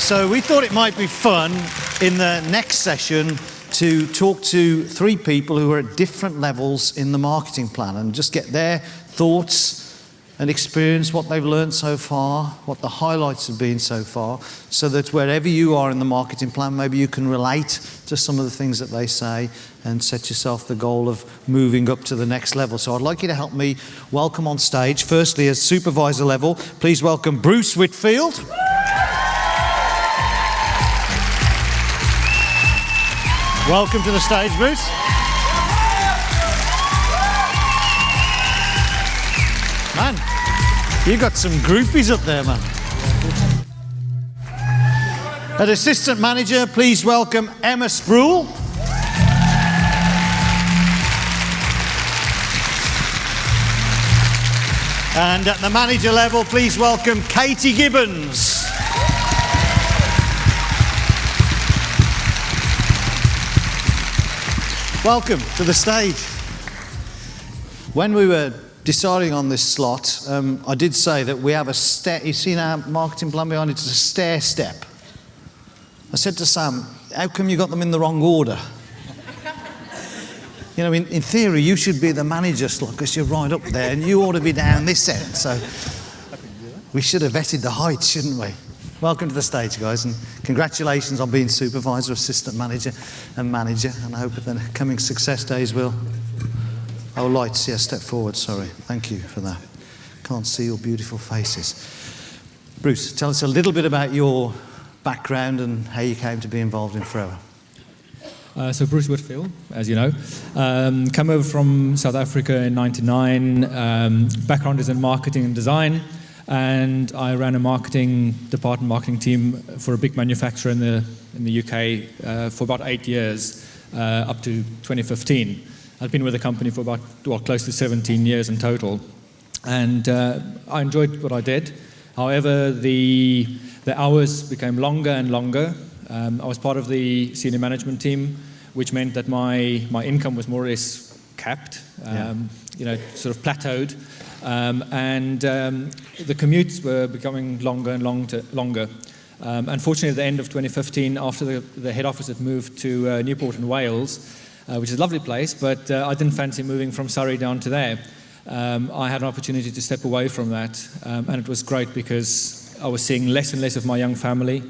So we thought it might be fun in the next session to talk to 3 people who are at different levels in the marketing plan and just get their thoughts and experience, what they've learned so far, what the highlights have been so far, so that wherever you are in the marketing plan, maybe you can relate to some of the things that they say and set yourself the goal of moving up to the next level. So I'd like you to help me welcome on stage, firstly as supervisor level, please welcome Bruce Whitfield. Welcome to the stage, Bruce. Man, you got some groupies up there, man. At assistant manager, please welcome Emma Sproul. And at the manager level, please welcome Katie Gibbons. Welcome to the stage. When we were deciding on this slot, I did say that we have a step. You've seen our marketing plan behind it, it's a stair step. I said to Sam, how come you got them in the wrong order? You know, in theory, you should be the manager slot because you're right up there and you ought to be down this end. So we should have vetted the heights, shouldn't we? Welcome to the stage, guys, and congratulations on being supervisor, assistant manager, and manager. And I hope that the coming success days will. Oh, lights, yeah, step forward, sorry. Thank you for that. Can't see your beautiful faces. Bruce, tell us a little bit about your background and how you came to be involved in Forever. So Bruce Whitfield, as you know, come over from South Africa in '99. Background is in marketing and design, and I ran a marketing team for a big manufacturer in the UK for about 8 years, up to 2015. I've been with the company for about close to 17 years in total, and I enjoyed what I did. However, the hours became longer and longer. I was part of the senior management team, which meant that my income was more or less capped, sort of plateaued, and the commutes were becoming longer and longer. Unfortunately, at the end of 2015, after the head office had moved to Newport in Wales, which is a lovely place, but I didn't fancy moving from Surrey down to there. I had an opportunity to step away from that, and it was great because I was seeing less and less of my young family,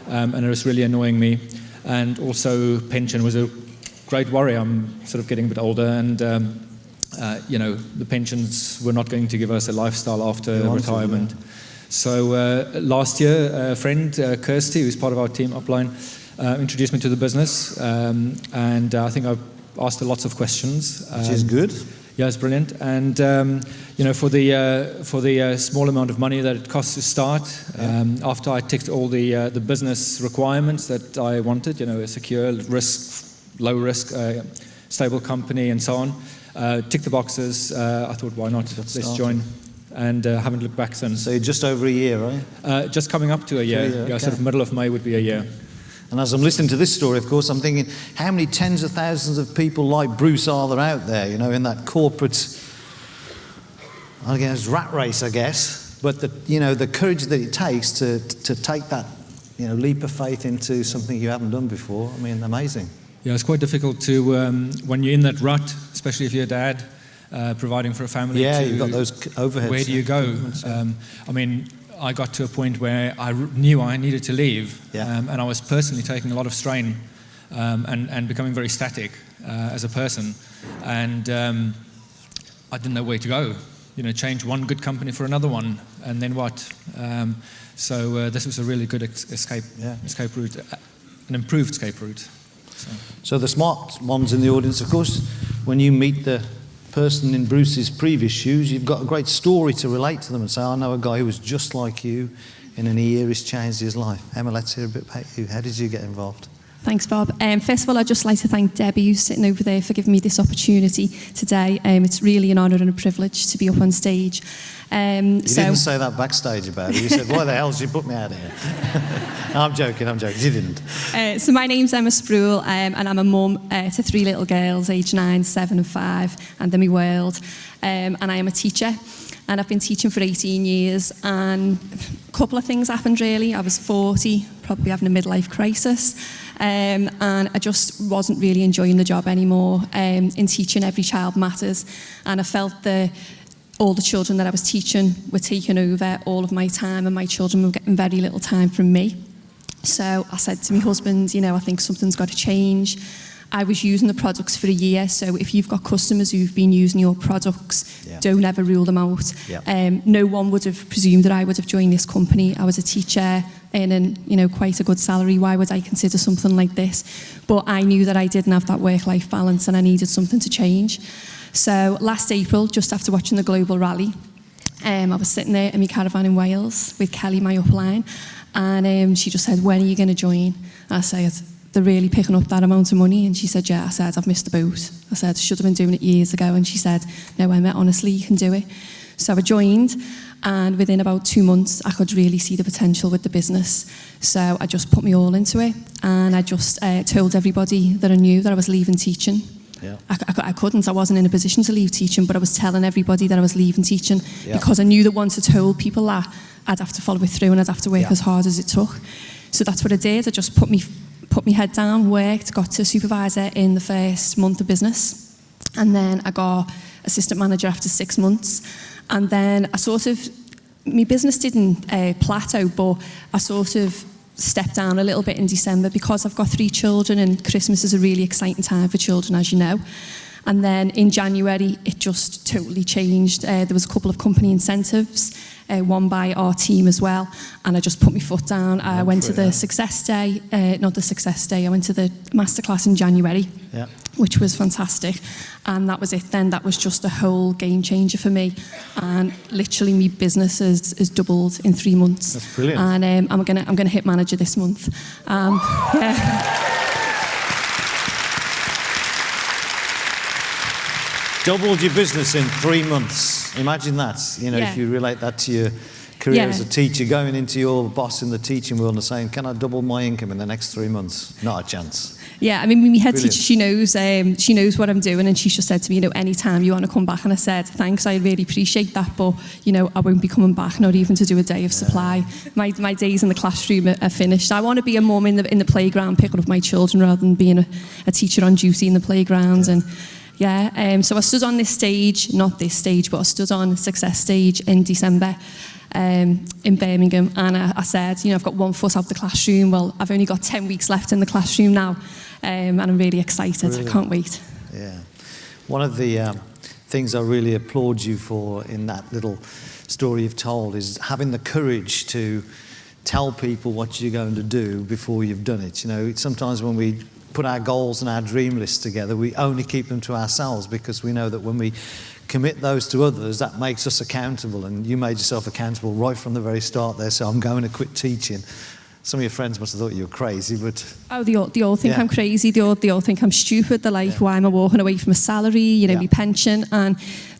and it was really annoying me. And also pension was a great worry. I'm sort of getting a bit older, and the pensions were not going to give us a lifestyle after retirement. So last year, a friend, Kirsty, who's part of our team upline, introduced me to the business, and I think I've asked her lots of questions. Which is good. Yeah, it's brilliant. And for the small amount of money that it costs to start, after I ticked all the business requirements that I wanted, a secure, low risk, stable company, and so on, tick the boxes. I thought, why not? Let's join. And haven't looked back since. So you're just over a year, right? Just coming up to a year. Okay. Sort of middle of May would be a year. And as I'm listening to this story, of course, I'm thinking, how many tens of thousands of people like Bruce are there out there, in that corporate, I guess, rat race, I guess. But the courage that it takes to take that, leap of faith into something you haven't done before. I mean, amazing. Yeah, it's quite difficult to, when you're in that rut, especially if you're a dad, providing for a family. Yeah, you've got those overheads. Where do you go? I got to a point where I knew I needed to leave, and I was personally taking a lot of strain and becoming very static as a person, and I didn't know where to go. Change one good company for another one, and then what? So this was a really good escape route, an improved escape route. So the smart ones in the audience, of course, when you meet the person in Bruce's previous shoes, you've got a great story to relate to them and say, I know a guy who was just like you, and in a year he's changed his life. Emma, let's hear a bit about you. How did you get involved? Thanks, Bob. First of all, I'd just like to thank Debbie, who's sitting over there, for giving me this opportunity today. It's really an honour and a privilege to be up on stage. You didn't say that backstage about it. You said, why the hell did you put me out here? No, I'm joking. You didn't. So my name's Emma Sproul, and I'm a mum to 3 little girls, aged 9, 7 and 5, and they're my world. And I am a teacher. And I've been teaching for 18 years, and a couple of things happened really. I was 40, probably having a midlife crisis, and I just wasn't really enjoying the job anymore. In teaching, every child matters, and I felt that all the children that I was teaching were taking over all of my time, and my children were getting very little time from me. So I said to my husband, I think something's got to change. I was using the products for a year, so if you've got customers who've been using your products, don't ever rule them out. No one would have presumed that I would have joined this company. I was a teacher earning, quite a good salary. Why would I consider something like this? But I knew that I didn't have that work-life balance, and I needed something to change. So last April, just after watching the global rally, I was sitting there in my caravan in Wales with Kelly, my upline, and she just said, "When are you going to join?" I said, "They're really picking up that amount of money." And she said, "Yeah." I said, "I've missed the boat." I said, "I should have been doing it years ago." And she said, "No, Emma, honestly, you can do it." So I joined, and within about 2 months, I could really see the potential with the business. So I just put me all into it, and I just told everybody that I knew that I was leaving teaching. I couldn't. I wasn't in a position to leave teaching, but I was telling everybody that I was leaving teaching because I knew that once I told people that, I'd have to follow it through and I'd have to work as hard as it took. So that's what I did. I just put my head down, worked, got to supervisor in the first month of business, and then I got assistant manager after 6 months. And then my business didn't plateau, but I sort of stepped down a little bit in December because I've got 3 children, and Christmas is a really exciting time for children, as you know. And then in January, it just totally changed. There was a couple of company incentives, one by our team as well, and I just put my foot down. I went to the success day, not the success day, I went to the masterclass in January, which was fantastic. And that was it then. That was just a whole game changer for me. And literally my business has doubled in 3 months. That's brilliant. And I'm gonna hit manager this month. Doubled your business in 3 months. Imagine that. If you relate that to your career as a teacher, going into your boss in the teaching world and saying, "Can I double my income in the next 3 months?" Not a chance. Yeah, I mean, my head teacher, she knows what I'm doing, and she just said to me, anytime you want to come back. And I said, "Thanks, I really appreciate that, but, I won't be coming back, not even to do a day of supply. My days in the classroom are finished. I want to be a mum in the playground, picking up my children, rather than being a teacher on duty in the playgrounds." And so I stood on this stage, not this stage, but I stood on Success Stage in December in Birmingham, and I said, I've got 1 foot out the classroom. Well, I've only got 10 weeks left in the classroom now, and I'm really excited. Brilliant. I can't wait. Yeah. One of the things I really applaud you for in that little story you've told is having the courage to tell people what you're going to do before you've done it. Sometimes when we put our goals and our dream lists together, we only keep them to ourselves because we know that when we commit those to others, that makes us accountable. And you made yourself accountable right from the very start there. So I'm going to quit teaching. Some of your friends must have thought you were crazy, but... Oh, they all think I'm crazy. They all think I'm stupid. They're like, why am I walking away from a salary, my pension? And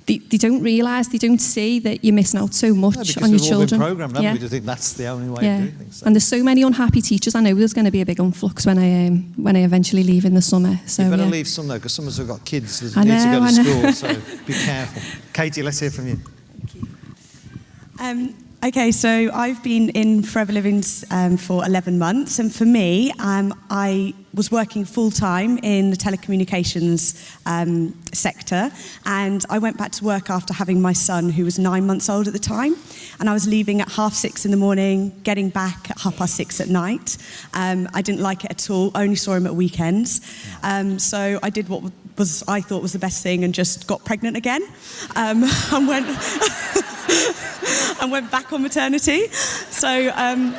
they don't realise, they don't see that you're missing out so much on your children. Because we've all been programmed, haven't we, to think that's the only way of doing things. So. And there's so many unhappy teachers. I know there's going to be a big influx when I eventually leave in the summer. So you better leave some, though, because some of us have got kids that need to go to school, so be careful. Katie, let's hear from you. Thank you. Okay, so I've been in Forever Livings for 11 months, and for me, I was working full-time in the telecommunications sector, and I went back to work after having my son, who was 9 months old at the time, and I was leaving at 6:30 in the morning, getting back at 6:30 at night. I didn't like it at all, only saw him at weekends, so I did what I thought was the best thing and just got pregnant again, and went back on maternity. So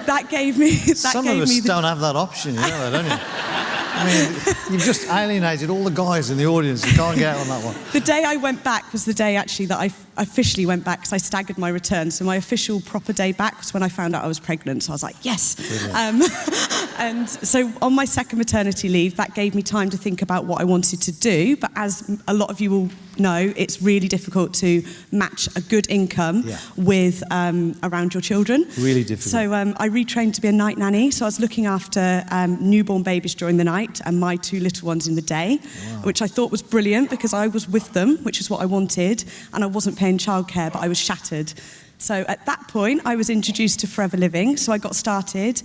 that gave me... Some of us don't have that option, don't you? I mean, you've just alienated all the guys in the audience. You can't get out on that one. The day I went back was the day, actually, that I officially went back, because I staggered my return. So my official proper day back was when I found out I was pregnant. So I was like, yes. And so on my second maternity leave, that gave me time to think about what I wanted to do. But as a lot of you will know, it's really difficult to match a good income with around your children. Really difficult. So I retrained to be a night nanny. So I was looking after newborn babies during the night, night and my 2 little ones in the day, which I thought was brilliant because I was with them, which is what I wanted, and I wasn't paying childcare, but I was shattered. So at that point, I was introduced to Forever Living, so I got started.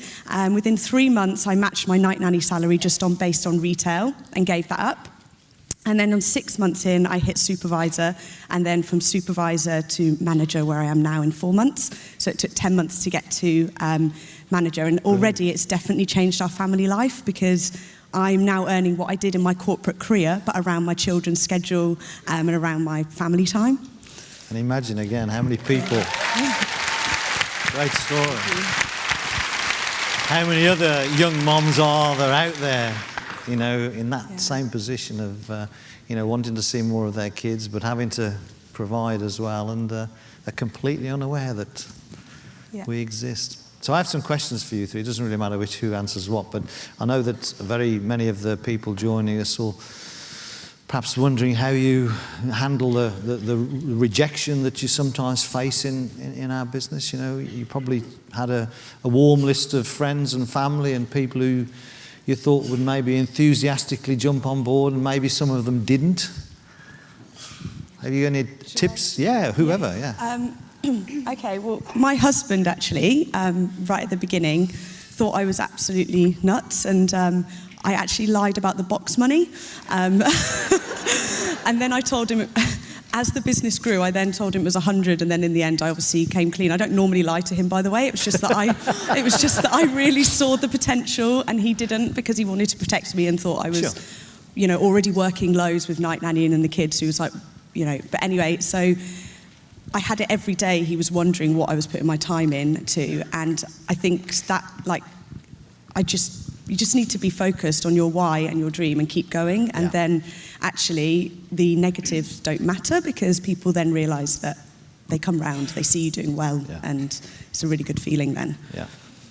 Within 3 months, I matched my night nanny salary based on retail and gave that up. And then on 6 months in, I hit supervisor, and then from supervisor to manager, where I am now in 4 months. So it took 10 months to get to manager, and already it's definitely changed our family life because I'm now earning what I did in my corporate career, but around my children's schedule and around my family time. And imagine again how many people. Great story. How many other young moms are there out there, you know, in that same position of, you know, wanting to see more of their kids, but having to provide as well, and are completely unaware that we exist. So I have some questions for you three. It doesn't really matter who answers what, but I know that very many of the people joining us will perhaps wondering how you handle the rejection that you sometimes face in our business. You know, you probably had a warm list of friends and family and people who you thought would maybe enthusiastically jump on board, and maybe some of them didn't. Have you any tips? Yeah, whoever, yeah. Okay, well, my husband actually, right at the beginning, thought I was absolutely nuts, and I actually lied about the box money. And then I told him, as the business grew, I then told him it was 100, and then in the end I obviously came clean. I don't normally lie to him, by the way. It was just that I really saw the potential, and he didn't, because he wanted to protect me and thought I was, you know, already working loads with night nannying and the kids. He was like, you know, but anyway, so I had it every day. He was wondering what I was putting my time into, and I think that, like, you just need to be focused on your why and your dream and keep going, and then actually the negatives don't matter, because people then realise that they come round, they see you doing well, and it's a really good feeling then. Yeah.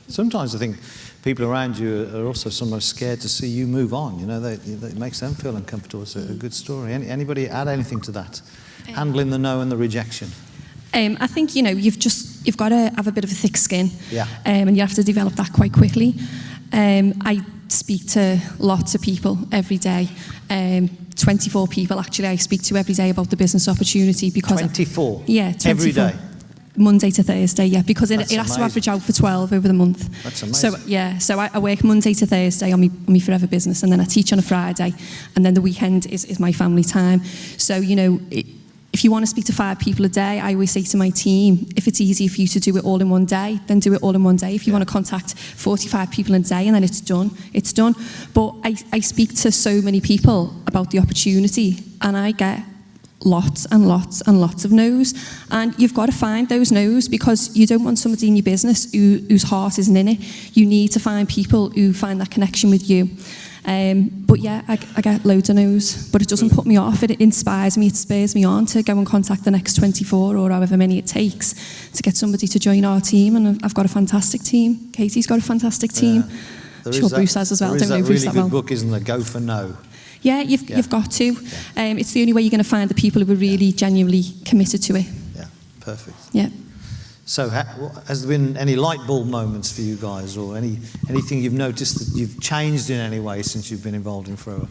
Sometimes I think people around you are also sometimes scared to see you move on. You know, it makes them feel uncomfortable. It's a good story. Anybody add anything to that? Handling the no and the rejection. I think, you know, you've got to have a bit of a thick skin, and you have to develop that quite quickly. I speak to lots of people every day. 24 people actually I speak to every day about the business opportunity, because 24? 24. Every day? Monday to Thursday, because it has to average out for 12 over the month. That's amazing. So I work Monday to Thursday on my Forever business, and then I teach on a Friday, and then the weekend is my family time. So, you know, if you want to speak to 5 people a day, I always say to my team, if it's easy for you to do it all in one day, then do it all in one day. If you want to contact 45 people a day and then it's done, it's done. But I speak to so many people about the opportunity, and I get lots and lots and lots of no's. And you've got to find those no's, because you don't want somebody in your business whose heart isn't in it. You need to find people who find that connection with you. But yeah, I get loads of no's, but it doesn't put me off. It inspires me, it spurs me on to go and contact the next 24 or however many it takes to get somebody to join our team. And I've got a fantastic team. Katie's got a fantastic team. Sure, Bruce has as well. There is that really good book, isn't there? Go for No. Yeah, you've got to. It's the only way you're going to find the people who are really genuinely committed to it. Yeah, perfect. Yeah. So has there been any light bulb moments for you guys, or anything you've noticed that you've changed in any way since you've been involved in Forever?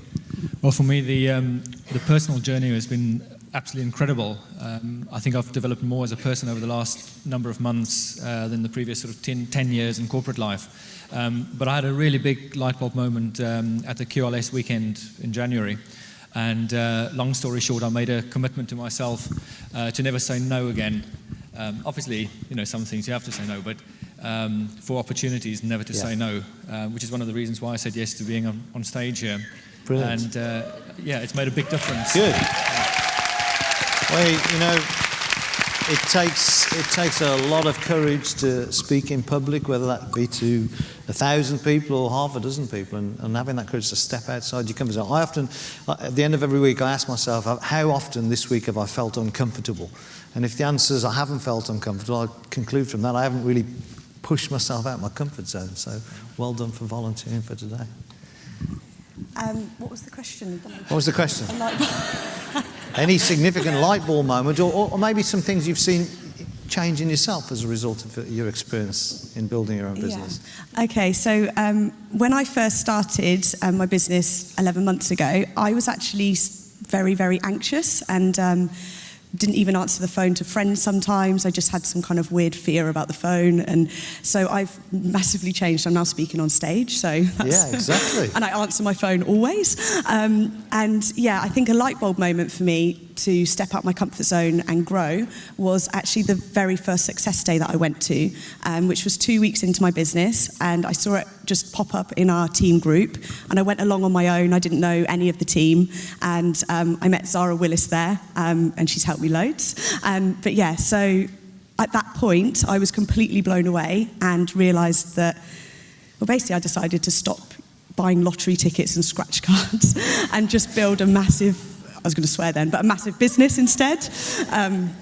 Well, for me, the personal journey has been absolutely incredible. I think I've developed more as a person over the last number of months than the previous sort of 10 years in corporate life. But I had a really big light bulb moment at the QLS weekend in January. And long story short, I made a commitment to myself to never say no again. Obviously, you know, some things you have to say no, but for opportunities, never to say no, which is one of the reasons why I said yes to being on stage here. Brilliant. And it's made a big difference. Good. Well, you know, it takes a lot of courage to speak in public, whether that be to 1,000 people or half a dozen people, and having that courage to step outside your comfort zone. I often, at the end of every week, I ask myself, how often this week have I felt uncomfortable? And if the answer is I haven't felt uncomfortable, I conclude from that I haven't really pushed myself out of my comfort zone. So well done for volunteering for today. What was the question? What was the question? Any significant light bulb moment, or maybe some things you've seen change in yourself as a result of your experience in building your own business? Yeah. Okay, so when I first started my business 11 months ago, I was actually very, very anxious and didn't even answer the phone to friends sometimes. I just had some kind of weird fear about the phone. And so I've massively changed. I'm now speaking on stage. So yeah, exactly. And I answer my phone always. And yeah, I think a light bulb moment for me to step out my comfort zone and grow was actually the very first success day that I went to, which was 2 weeks into my business. And I saw it just pop up in our team group. And I went along on my own. I didn't know any of the team. And I met Zara Willis there, and she's helped me loads. But yeah, so at that point, I was completely blown away and realised that, well, basically I decided to stop buying lottery tickets and scratch cards and just build a massive, I was going to swear then, but a massive business instead.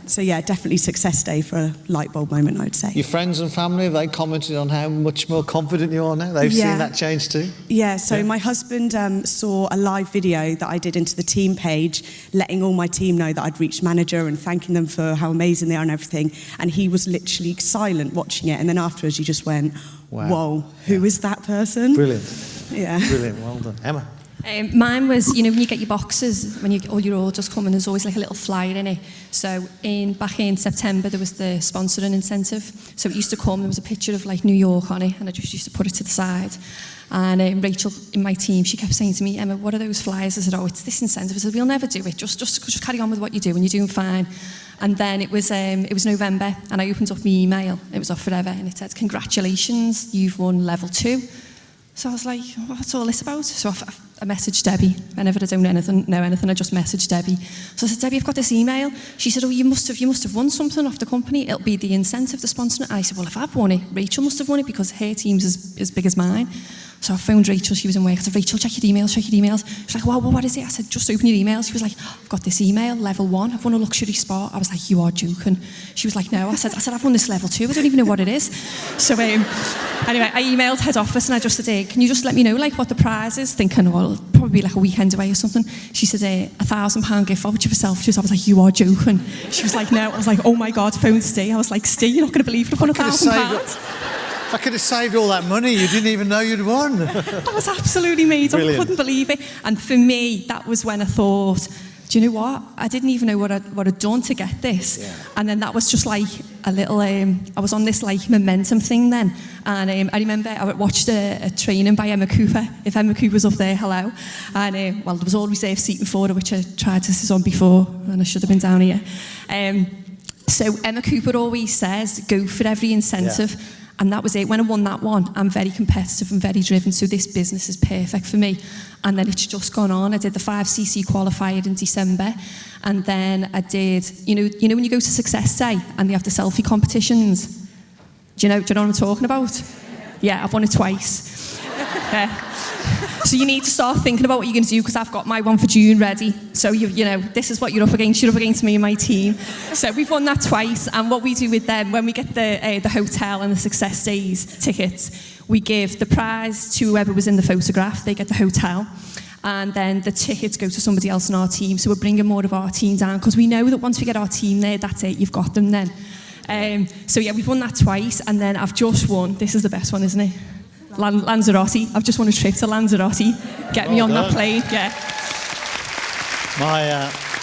So yeah, definitely success day for a light bulb moment, I would say. Your friends and family, have they commented on how much more confident you are now? They've seen that change too? Yeah, so my husband saw a live video that I did into the team page, letting all my team know that I'd reached manager and thanking them for how amazing they are and everything. And he was literally silent watching it. And then afterwards he just went, wow. Whoa, who is that person? Brilliant. Yeah. Brilliant, well done. Emma? Mine was, you know, when you get your boxes, when all your orders come and there's always like a little flyer in it. So back in September, there was the sponsoring incentive. So it used to come, there was a picture of like New York on it, and I just used to put it to the side. And Rachel in my team, she kept saying to me, Emma, what are those flyers? I said, oh, it's this incentive. I said, we'll never do it. Just carry on with what you do, and you're doing fine. And then it was November, and I opened up my email. It was off forever, and it said, congratulations, you've won level 2. So I was like, what's all this about? So I messaged Debbie. Whenever I don't know anything, I just messaged Debbie. So I said, Debbie, I've got this email. She said, oh, you must have won something off the company. It'll be the incentive, the sponsor. And I said, well, if I've won it, Rachel must have won it because her team's as big as mine. So I phoned Rachel, she was in work. I said, Rachel, check your emails. She's like, well, what is it? I said, just open your emails. She was like, I've got this email, level 1. I've won a luxury spa. I was like, you are joking. She was like, no. I said, I've won this level 2. I don't even know what it is. So anyway, I emailed head office and I just said, hey, can you just let me know like what the prize is? Thinking, well, it'll probably be like a weekend away or something. She said, £1,000 gift voucher for Selfridges. I was like, you are joking. She was like, no. I was like, oh my God, phone Steve. I was like, Steve, you're not going to believe it. I've won £1,000. I could have saved all that money. You didn't even know you'd won. I was absolutely made up. I couldn't believe it. And for me, that was when I thought, do you know what? I didn't even know what I'd done to get this. Yeah. And then that was just like a little, I was on this like momentum thing then. And I remember I watched a training by Emma Cooper. If Emma Cooper was up there, hello. And well, there was all reserved seating for her, which I tried to sit on before, and I should have been down here. So Emma Cooper always says, go for every incentive. Yeah. And that was it. When I won that one, I'm very competitive and very driven, so this business is perfect for me. And then it's just gone on. I did the 5cc qualifier in December, and then I did, you know when you go to Success Day and they have the selfie competitions? Do you know what I'm talking about? Yeah, I've won it twice. So you need to start thinking about what you're going to do, because I've got my one for June ready. So you know, this is what you're up against. You're up against me and my team. So we've won that twice. And what we do with them, when we get the hotel and the Success Days tickets, we give the prize to whoever was in the photograph. They get the hotel. And then the tickets go to somebody else in our team. So we're bringing more of our team down, because we know that once we get our team there, that's it. You've got them then. So yeah, we've won that twice. And then I've just won. This is the best one, isn't it? Lanzarote. I've just won a trip to Lanzarote. Get me on that plane. Yeah.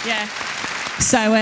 Yeah. So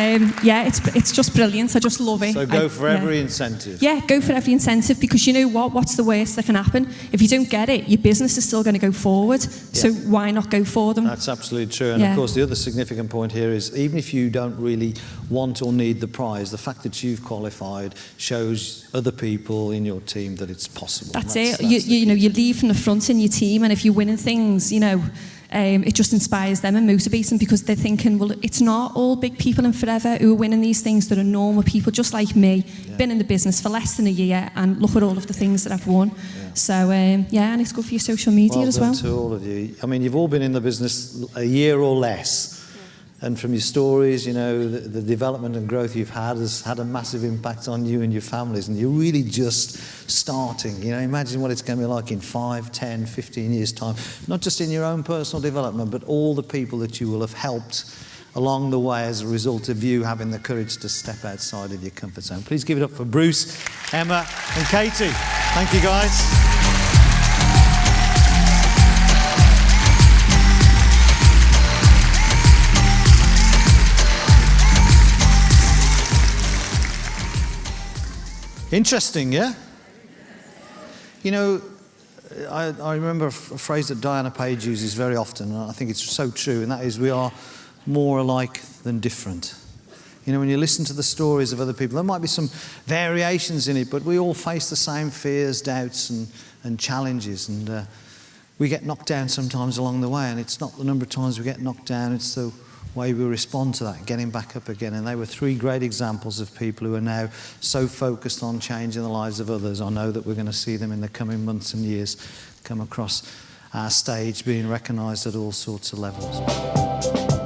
yeah, it's just brilliant. I just love it. So go for every incentive. Yeah, go for every incentive, because you know what? What's the worst that can happen? If you don't get it, your business is still going to go forward. Yeah. So why not go for them? That's absolutely true. And of course, the other significant point here is, even if you don't really want or need the prize, the fact that you've qualified shows other people in your team that it's possible. That's it. You know, you lead from the front in your team, and if you're winning things, you know, it just inspires them and motivates them, because they're thinking, well, it's not all big people in Forever who are winning these things. There are normal people just like me, been in the business for less than a year, and look at all of the things that I've won. Yeah. So, yeah, and it's good for your social media as well. Well done to all of you. I mean, you've all been in the business a year or less. And from your stories, you know, the development and growth you've had has had a massive impact on you and your families. And you're really just starting. You know, imagine what it's going to be like in 5, 10, 15 years' time. Not just in your own personal development, but all the people that you will have helped along the way as a result of you having the courage to step outside of your comfort zone. Please give it up for Bruce, Emma and Katie. Thank you, guys. Interesting, yeah? You know, I remember a phrase that Diana Page uses very often, and I think it's so true, and that is we are more alike than different. You know, when you listen to the stories of other people, there might be some variations in it, but we all face the same fears, doubts, and challenges, and we get knocked down sometimes along the way, and it's not the number of times we get knocked down, it's the way we respond to that, getting back up again. And they were three great examples of people who are now so focused on changing the lives of others. I know that we're going to see them in the coming months and years come across our stage being recognised at all sorts of levels.